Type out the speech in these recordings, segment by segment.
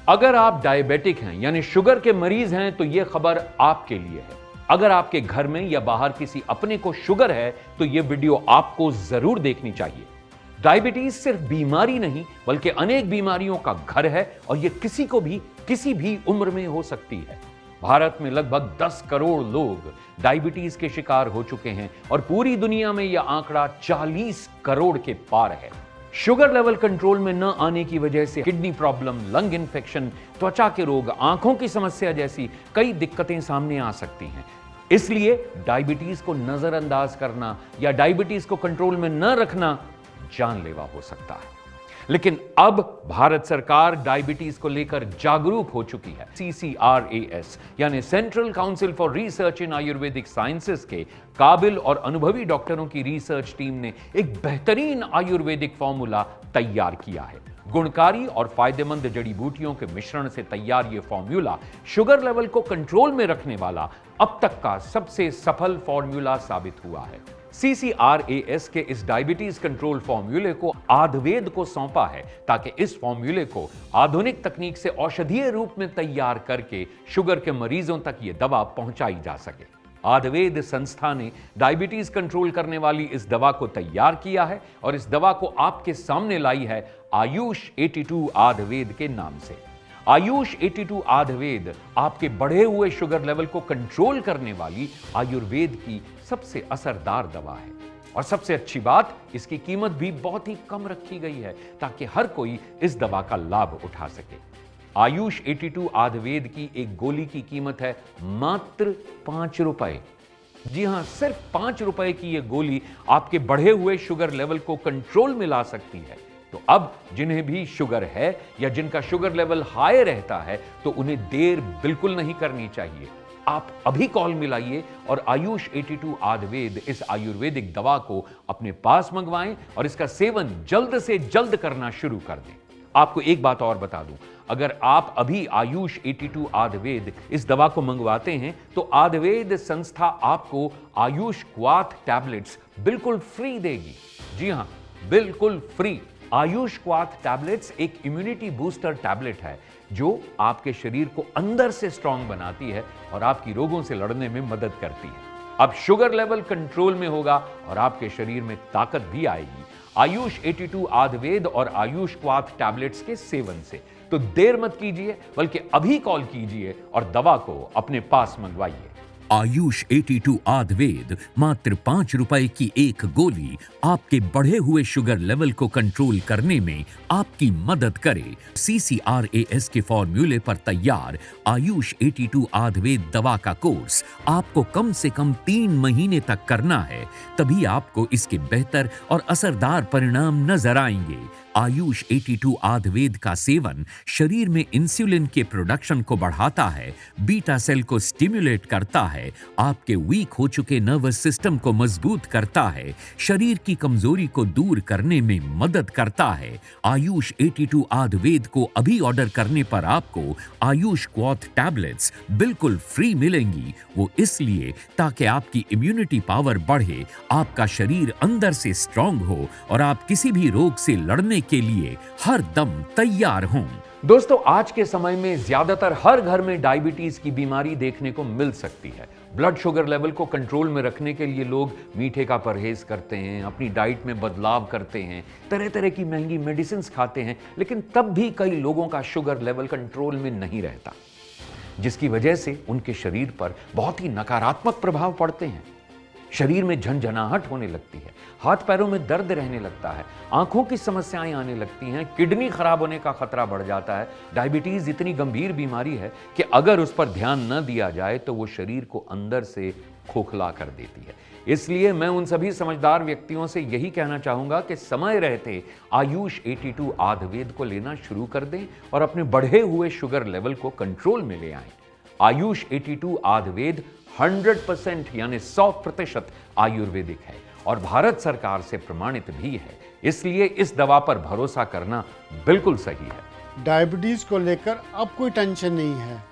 अगर आप डायबिटिक हैं यानी शुगर के मरीज हैं तो यह खबर आपके लिए है। अगर आपके घर में या बाहर किसी अपने को शुगर है तो यह वीडियो आपको जरूर देखनी चाहिए। डायबिटीज सिर्फ बीमारी नहीं बल्कि अनेक बीमारियों का घर है और यह किसी को भी किसी भी उम्र में हो सकती है। भारत में लगभग 10 करोड़ लोग डायबिटीज के शिकार हो चुके हैं और पूरी दुनिया में यह आंकड़ा 40 करोड़ के पार है। शुगर लेवल कंट्रोल में न आने की वजह से किडनी प्रॉब्लम, लंग इन्फेक्शन, त्वचा के रोग, आंखों की समस्या जैसी कई दिक्कतें सामने आ सकती हैं। इसलिए डायबिटीज को नजरअंदाज करना या डायबिटीज को कंट्रोल में न रखना जानलेवा हो सकता है। लेकिन अब भारत सरकार डायबिटीज को लेकर जागरूक हो चुकी है। CCRAS यानी central council for research in Ayurvedic sciences के काबिल और अनुभवी डॉक्टरों की रिसर्च टीम ने एक बेहतरीन आयुर्वेदिक फॉर्मूला तैयार किया है। गुणकारी और फायदेमंद जड़ी बूटियों के मिश्रण से तैयार यह फॉर्मूला शुगर लेवल को कंट्रोल में रखने वाला अब तक का सबसे सफल फॉर्मूला साबित हुआ है। CCRAS के इस डायबिटीज कंट्रोल फॉर्मूले को आयुर्वेद को सौंपा है ताकि इस फॉर्मूले को आधुनिक तकनीक से औषधीय रूप में तैयार करके शुगर के मरीजों तक यह दवा पहुंचाई जा सके। आयुर्वेद संस्था ने डायबिटीज कंट्रोल करने वाली इस दवा को तैयार किया है और इस दवा को आपके सामने लाई है आयुष 82 आयुर्वेद के नाम से। आयुष 82 आयुर्वेद आपके बढ़े हुए शुगर लेवल को कंट्रोल करने वाली आयुर्वेद की सबसे असरदार दवा है और सबसे अच्छी बात, इसकी कीमत भी बहुत ही कम रखी गई है ताकि हर कोई इस दवा का लाभ उठा सके। आयुष 82 आयुर्वेद की एक गोली की कीमत है मात्र 5 रुपए। जी हां, सिर्फ 5 रुपए की यह गोली आपके बढ़े हुए शुगर लेवल को कंट्रोल में ला सकती है। तो अब जिन्हें भी शुगर है या जिनका शुगर लेवल हाई रहता है तो उन्हें देर बिल्कुल नहीं करनी चाहिए। आप अभी कॉल मिलाइए और आयुष 82 आयुर्वेद इस आयुर्वेदिक दवा को अपने पास मंगवाएं और इसका सेवन जल्द से जल्द करना शुरू कर दें। आपको एक बात और बता दूं, अगर आप अभी आयुष 82 आयुर्वेद इस दवा को मंगवाते हैं तो आयुर्वेद संस्था आपको आयुष क्वाथ टैबलेट्स बिल्कुल फ्री देगी। जी हां, बिल्कुल फ्री। आयुष क्वाथ टैबलेट्स एक इम्यूनिटी बूस्टर टैबलेट है जो आपके शरीर को अंदर से स्ट्रांग बनाती है और आपकी रोगों से लड़ने में मदद करती है। अब शुगर लेवल कंट्रोल में होगा और आपके शरीर में ताकत भी आएगी आयुष 82 आयुर्वेद और आयुष क्वाथ टैबलेट्स के सेवन से। तो देर मत कीजिए बल्कि अभी कॉल कीजिए और दवा को अपने पास मंगवाइए। आयुष 82 आयुर्वेद मात्र 5 रुपए की एक गोली आपके बढ़े हुए शुगर लेवल को कंट्रोल करने में आपकी मदद करे। CCRAS के फॉर्मूले पर तैयार आयुष 82 आयुर्वेद दवा का कोर्स आपको कम से कम 3 महीने तक करना है, तभी आपको इसके बेहतर और असरदार परिणाम नजर आएंगे। आयुष 82 आयुर्वेद का सेवन शरीर में इंसुलिन के प्रोडक्शन को बढ़ाता है, बीटा सेल को स्टिमुलेट करता है, आपके वीक हो चुके नर्वस सिस्टम को मजबूत करता है, शरीर की कमजोरी को दूर करने में मदद करता है। आयुष 82 आयुर्वेद को अभी ऑर्डर करने पर आपको आयुष क्वाथ टैबलेट्स बिल्कुल फ्री मिलेंगी। वो इसलिए ताकि आपकी इम्यूनिटी पावर बढ़े, आपका शरीर अंदर से स्ट्रांग हो और आप किसी भी रोग से लड़ने के लिए हर दम तैयार हों। दोस्तों, आज के समय में ज्यादातर हर घर में डायबिटीज की बीमारी देखने को मिल सकती है। ब्लड शुगर लेवल को कंट्रोल में रखने के लिए लोग मीठे का परहेज करते हैं, अपनी डाइट में बदलाव करते हैं, तरह तरह की महंगी मेडिसिन खाते हैं, लेकिन तब भी कई लोगों का शुगर लेवल कंट्रोल में नहीं रहता, जिसकी वजह से उनके शरीर पर बहुत ही नकारात्मक प्रभाव पड़ते हैं। शरीर में झंझनाहट होने लगती है, हाथ पैरों में दर्द रहने लगता है, आंखों की समस्याएं आने लगती हैं, किडनी खराब होने का खतरा बढ़ जाता है। डायबिटीज इतनी गंभीर बीमारी है कि अगर उस पर ध्यान न दिया जाए तो वो शरीर को अंदर से खोखला कर देती है। इसलिए मैं उन सभी समझदार व्यक्तियों से यही कहना चाहूंगा कि समय रहते आयुष 82 आयुर्वेद को लेना शुरू कर दें और अपने बढ़े हुए शुगर लेवल को कंट्रोल में ले आएं। आयुष 82 आयुर्वेद 100% यानी 100% आयुर्वेदिक है और भारत सरकार से प्रमाणित भी है, इसलिए इस दवा पर भरोसा करना बिल्कुल सही है। डायबिटीज को लेकर अब कोई टेंशन नहीं है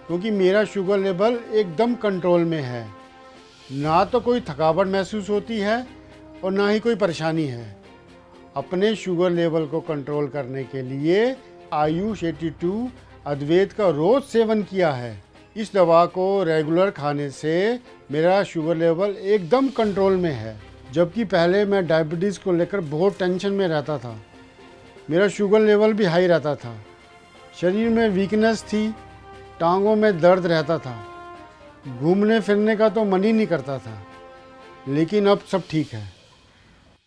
क्योंकि मेरा शुगर लेवल एकदम कंट्रोल में है। ना तो कोई थकावट महसूस होती है और ना ही कोई परेशानी है। अपने शुगर लेवल को कंट्रोल करने के लिए आयुष 82 अद्वैत का रोज़ सेवन किया है। इस दवा को रेगुलर खाने से मेरा शुगर लेवल एकदम कंट्रोल में है। जबकि पहले मैं डायबिटीज़ को लेकर बहुत टेंशन में रहता था। मेरा शुगर लेवल भी हाई रहता था, शरीर में वीकनेस थी, टांगों में दर्द रहता था, घूमने फिरने का तो मन ही नहीं करता था। लेकिन अब सब ठीक है।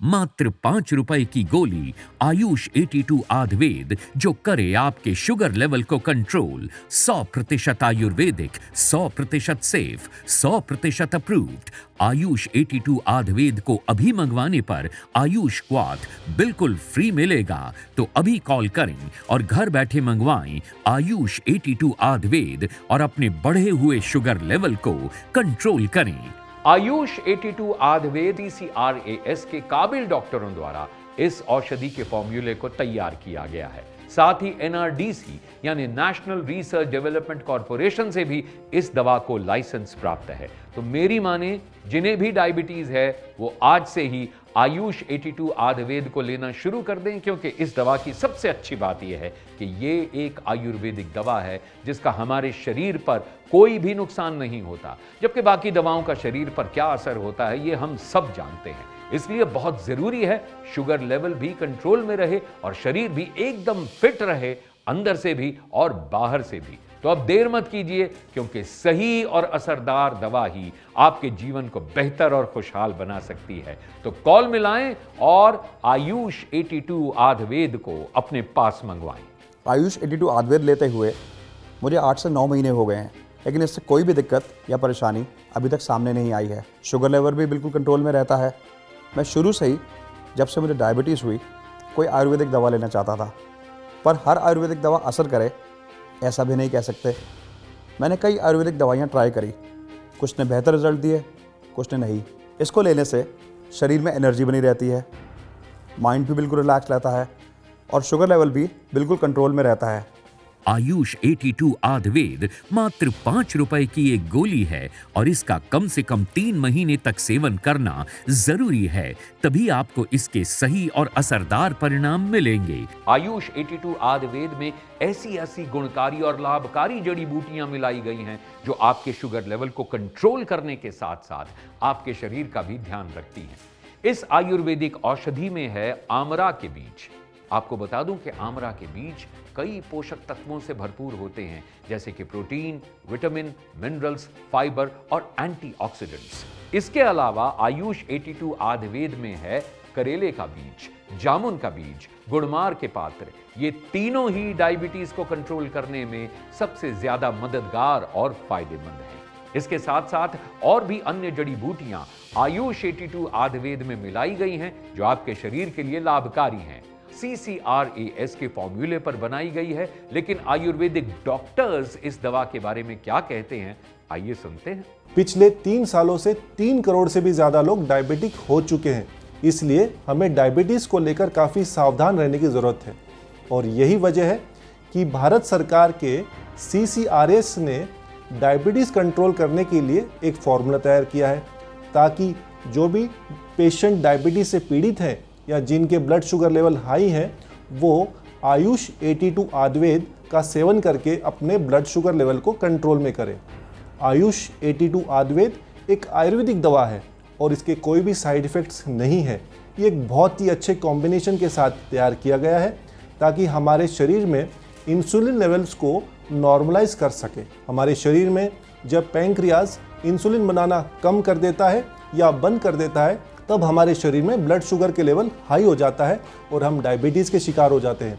मात्र 5 रुपए की गोली आयुष 82 आयुर्वेद जो करे आपके शुगर लेवल को control. 100% Ayurvedic, 100% safe, 100% approved. Ayush 82 Ayurveda को अभी मंगवाने पर आयुष क्वाथ बिल्कुल फ्री मिलेगा। तो अभी कॉल करें और घर बैठे मंगवाएं आयुष 82 आयुर्वेद और अपने बढ़े हुए शुगर लेवल को कंट्रोल करें। आयुष 82 आयुर्वेद CCRAS के काबिल डॉक्टरों द्वारा इस औषधि के फॉर्मूले को तैयार किया गया है। साथ ही NRDC यानी नेशनल रिसर्च डेवलपमेंट कॉरपोरेशन से भी इस दवा को लाइसेंस प्राप्त है। तो मेरी माने जिन्हें भी डायबिटीज है वो आज से ही आयुष 82 आयुर्वेद को लेना शुरू कर दें, क्योंकि इस दवा की सबसे अच्छी बात यह है कि ये एक आयुर्वेदिक दवा है जिसका हमारे शरीर पर कोई भी नुकसान नहीं होता, जबकि बाकी दवाओं का शरीर पर क्या असर होता है ये हम सब जानते हैं। इसलिए बहुत जरूरी है शुगर लेवल भी कंट्रोल में रहे और शरीर भी एकदम फिट रहे, अंदर से भी और बाहर से भी। तो अब देर मत कीजिए, क्योंकि सही और असरदार दवा ही आपके जीवन को बेहतर और खुशहाल बना सकती है। तो कॉल मिलाएं और आयुष 82 आयुर्वेद को अपने पास मंगवाएं। आयुष 82 आयुर्वेद लेते हुए मुझे 8 से 9 महीने हो गए हैं, लेकिन इससे कोई भी दिक्कत या परेशानी अभी तक सामने नहीं आई है। शुगर लेवल भी बिल्कुल कंट्रोल में रहता है। मैं शुरू से ही, जब से मुझे डायबिटीज़ हुई, कोई आयुर्वेदिक दवा लेना चाहता था, पर हर आयुर्वेदिक दवा असर करे ऐसा भी नहीं कह सकते। मैंने कई आयुर्वेदिक दवाइयाँ ट्राई करी, कुछ ने बेहतर रिजल्ट दिए, कुछ ने नहीं। इसको लेने से शरीर में एनर्जी बनी रहती है, माइंड भी बिल्कुल रिलैक्स रहता है और शुगर लेवल भी बिल्कुल कंट्रोल में रहता है। आयुष 82 आयुर्वेद मात्र 5 रुपए की एक गोली है और इसका कम से कम 3 महीने तक सेवन करना जरूरी है, तभी आपको इसके सही और असरदार परिणाम मिलेंगे। आयुष 82 आयुर्वेद में ऐसी गुणकारी और लाभकारी जड़ी बूटियां मिलाई गई हैं जो आपके शुगर लेवल को कंट्रोल करने के साथ साथ आपके शरीर का भी ध्यान रखती हैं। इस आयुर्वेदिक औषधि में है आमरा के बीज। आपको बता दूं कि आमरा के बीज कई पोषक तत्वों से भरपूर होते हैं, जैसे कि प्रोटीन, विटामिन, मिनरल्स, फाइबर और एंटीऑक्सीडेंट्स। इसके अलावा आयुष 82 आयुर्वेद में है करेले का बीज, जामुन का बीज, गुड़मार के पात्र। ये तीनों ही डायबिटीज को कंट्रोल करने में सबसे ज्यादा मददगार और फायदेमंद हैं। इसके साथ साथ और भी अन्य जड़ी बूटियां आयुष 82 आयुर्वेद में मिलाई गई हैं जो आपके शरीर के लिए लाभकारी हैं। CCRAS के फॉर्मूले पर बनाई गई है, लेकिन आयुर्वेदिक डॉक्टर्स इस दवा के बारे में क्या कहते हैं, आइए सुनते हैं। पिछले 3 सालों से 3 करोड़ से भी ज्यादा लोग डायबिटिक हो चुके हैं, इसलिए हमें डायबिटीज को लेकर काफी सावधान रहने की जरूरत है। और यही वजह है कि भारत सरकार के CCRAS ने डायबिटीज कंट्रोल करने के लिए एक फॉर्मूला तैयार किया है, ताकि जो भी पेशेंट डायबिटीज से पीड़ित हैं या जिनके ब्लड शुगर लेवल हाई है, वो आयुष 82 आयुर्वेद का सेवन करके अपने ब्लड शुगर लेवल को कंट्रोल में करें। आयुष 82 आयुर्वेद एक आयुर्वेदिक दवा है और इसके कोई भी साइड इफ़ेक्ट्स नहीं है। ये एक बहुत ही अच्छे कॉम्बिनेशन के साथ तैयार किया गया है ताकि हमारे शरीर में इंसुलिन लेवल्स को नॉर्मलाइज कर सके। हमारे शरीर में जब पैंक्रियाज इंसुलिन बनाना कम कर देता है या बंद कर देता है, तब हमारे शरीर में ब्लड शुगर के लेवल हाई हो जाता है और हम डायबिटीज़ के शिकार हो जाते हैं।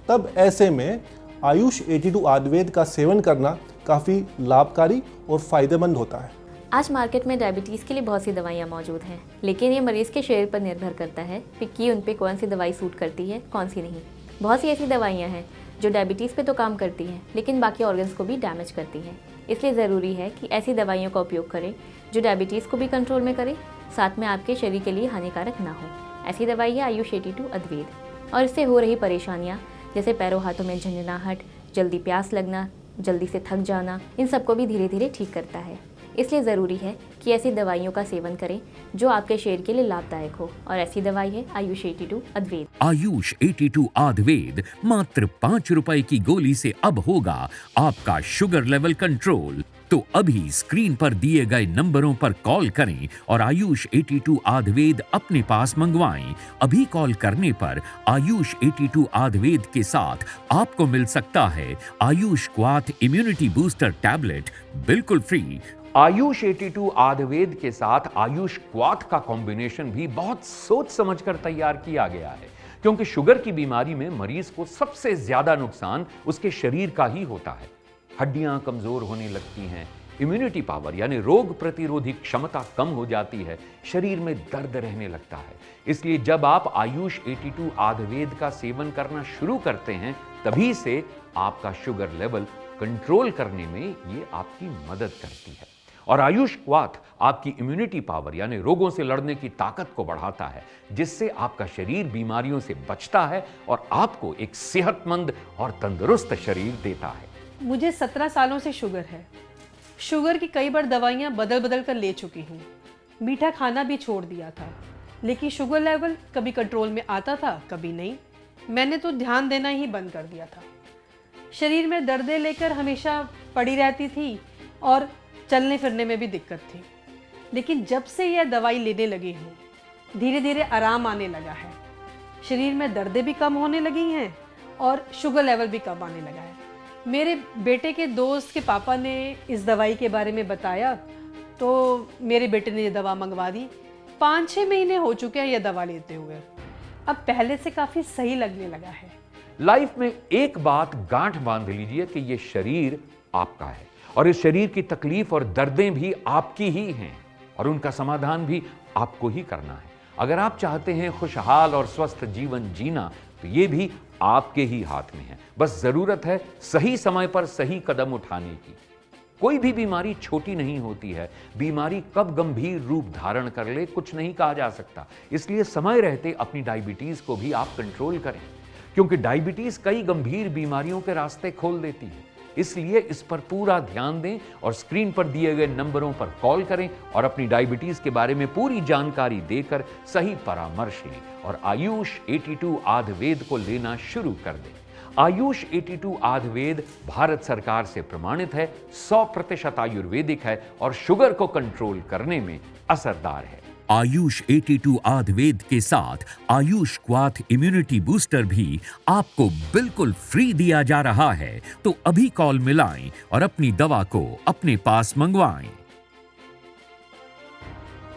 तब ऐसे में आयुष 82 आयुर्वेद का सेवन करना काफ़ी लाभकारी और फ़ायदेमंद होता है। आज मार्केट में डायबिटीज़ के लिए बहुत सी दवाइयाँ मौजूद हैं, लेकिन ये मरीज़ के शरीर पर निर्भर करता है कि उन पे कौन सी दवाई सूट करती है, कौन सी नहीं। बहुत सी ऐसी दवाइयाँ हैं जो डायबिटीज़ पे तो काम करती हैं, लेकिन बाकी ऑर्गन्स को भी डैमेज करती हैं। इसलिए ज़रूरी है कि ऐसी दवाइयों का उपयोग करें जो डायबिटीज़ को भी कंट्रोल में करे, साथ में आपके शरीर के लिए हानिकारक ना हो। ऐसी दवाई है आयुष 82 आयुर्वेद, और इससे हो रही परेशानियाँ जैसे पैरों हाथों में झंझनाहट, जल्दी प्यास लगना, जल्दी से थक जाना, इन सबको भी धीरे धीरे ठीक करता है। इसलिए ज़रूरी है कि ऐसी दवाइयों का सेवन करें जो आपके शरीर के लिए लाभदायक हो, और ऐसी दवाई है आयुष 82 अद्वैत। आयुष 82 आयुर्वेद मात्र 5 रुपए की गोली से अब होगा आपका शुगर लेवल कंट्रोल। तो अभी स्क्रीन पर दिए गए नंबरों पर कॉल करें और आयुष 82 आयुर्वेद अपने पास मंगवाएं। अभी कॉल करने पर आयुष 82 आयुर्वेद के साथ आपको मिल सकता है आयुष क्वाथ इम्यूनिटी बूस्टर टैबलेट बिल्कुल फ्री। आयुष 82 आयुर्वेद के साथ आयुष क्वाथ का कॉम्बिनेशन भी बहुत सोच समझकर तैयार किया गया है, क्योंकि शुगर की बीमारी में मरीज को सबसे ज्यादा नुकसान उसके शरीर का ही होता है। हड्डियां कमजोर होने लगती हैं, इम्यूनिटी पावर यानी रोग प्रतिरोधी क्षमता कम हो जाती है, शरीर में दर्द रहने लगता है। इसलिए जब आप आयुष 82 आयुर्वेद का सेवन करना शुरू करते हैं, तभी से आपका शुगर लेवल कंट्रोल करने में ये आपकी मदद करती है। और आयुष क्वाथ आपकी इम्यूनिटी पावर यानी रोगों से लड़ने की ताकत को बढ़ाता है, जिससे आपका शरीर बीमारियों से बचता है और आपको एक सेहतमंद और तंदुरुस्त शरीर देता है। मुझे 17 सालों से शुगर है। शुगर की कई बार दवाइयाँ बदल बदल कर ले चुकी हूँ। मीठा खाना भी छोड़ दिया था, लेकिन शुगर लेवल कभी कंट्रोल में आता था, कभी नहीं। मैंने तो ध्यान देना ही बंद कर दिया था। शरीर में दर्दें लेकर हमेशा पड़ी रहती थी और चलने फिरने में भी दिक्कत थी। लेकिन जब से यह दवाई लेने लगी हूँ, धीरे धीरे आराम आने लगा है। शरीर में दर्दें भी कम होने लगी हैं और शुगर लेवल भी कम आने लगा है। मेरे बेटे के दोस्त के पापा ने इस दवाई के बारे में बताया, तो मेरे बेटे ने ये दवा मंगवा दी। 5-6 महीने हो चुके हैं यह दवा लेते हुए। अब पहले से काफ़ी सही लगने लगा है। लाइफ में एक बात गांठ बांध लीजिए कि ये शरीर आपका है और इस शरीर की तकलीफ और दर्दें भी आपकी ही हैं और उनका समाधान भी आपको ही करना है। अगर आप चाहते हैं खुशहाल और स्वस्थ जीवन जीना, तो ये भी आपके ही हाथ में है। बस जरूरत है सही समय पर सही कदम उठाने की। कोई भी बीमारी छोटी नहीं होती है। बीमारी कब गंभीर रूप धारण कर ले कुछ नहीं कहा जा सकता। इसलिए समय रहते अपनी डायबिटीज को भी आप कंट्रोल करें, क्योंकि डायबिटीज कई गंभीर बीमारियों के रास्ते खोल देती है। इसलिए इस पर पूरा ध्यान दें और स्क्रीन पर दिए गए नंबरों पर कॉल करें और अपनी डायबिटीज के बारे में पूरी जानकारी देकर सही परामर्श लें और आयुष 82 आयुर्वेद को लेना शुरू कर दें। आयुष 82 आयुर्वेद भारत सरकार से प्रमाणित है, 100% आयुर्वेदिक है और शुगर को कंट्रोल करने में असरदार है। आयुष 82 आयुर्वेद के साथ आयुष क्वाथ इम्यूनिटी बूस्टर भी आपको बिल्कुल फ्री दिया जा रहा है। तो अभी कॉल मिलाएं और अपनी दवा को अपने पास मंगवाएं।